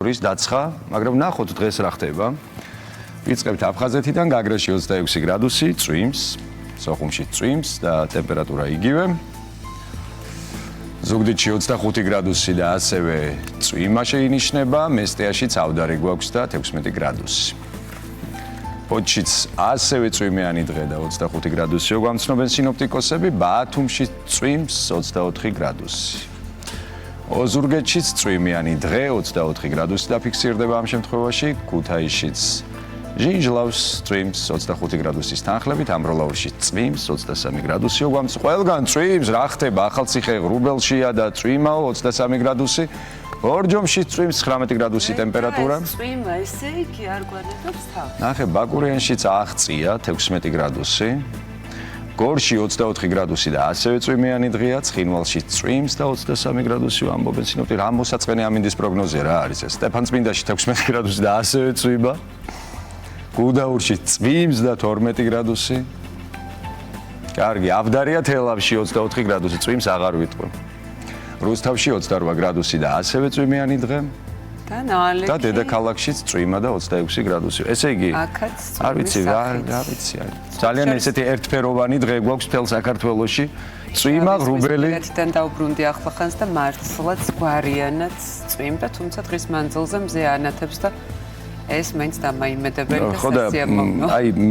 დაცხა, მაგრამ ნახოთ დღეს რა ხდება. ვიწყებთ აფხაზეთიდან, გაგრაში 26 გრადუსი, წვიმს, სოხუმში წვიმს და ტემპერატურა იგივე. ზუგდიდში 25 გრადუსი და ასევე წვიმა შეინიშნება, მესტიაში წავდარი გვაქვს და 16 გრადუსი. ფოთშიც ასევე წვიმიანი დღე და 25 გრადუსიო გვამცნობენ სინოპტიკოსები, ბათუმში წვიმს 24 გრადუსი. ოზურგეთშიც წვიმიანი დღე 24 გრადუსი დაფიქსირდება ამ შემთხვევაში, ქუთაისშიც ჟინჟლავს წვიმს 25 გრადუსის თანხლებით, ამბროლაურში წვიმს 23 გრადუსიო გვამცნობენ. ყველგან წვიმს, რა ხდება? ახალციხე, ღრუბელშია და წვიმაო 23 გრადუსი. ორჯომში წვიმს 19 გრადუსი ტემპერატურა. წვიმა ესე იგი არ გვანეთობს თავს. ნახე, ბაკურიანშიც აღწია 16 გრადუსი. გორში 24 გრადუსი და ასევე წვიმიანი დღეა, ცხინვალში წვიმს და 23 გრადუსი ამბობენ სინოპტიკოსები. ამ მოსაწყენი ამინდის პროგნოზია რა არის ეს? სტეფანწმინდაში 16 გრადუსი და ასევე წვიმა. გუდაურში წვიმს და 12 გრადუსი. კარგი, ავდარია თელავში 24 გრადუსი, წვიმს აღარ ვიტყვი. რუსთავში 28 გრადუსი და ასევე წვიმიანი დღე. და ნალექი. და დედაქალაქშიც წვიმა და 26 გრადუსი. ესე იგი, არ ვიცი, რა ვიცი. ძალიან ესეთი ერთფეროვანი დღე გვაქვს მთელ საქართველოში. წვიმა, ღრუბელი. ერთიდან დაუბრუნდი ახლახანს და მართლაც გვარიანად წვიმდა, თუმცა დღის მანძილზე მზე ანათებს და ეს მაინც დამაიმედებელი და სასიამოვნო. აი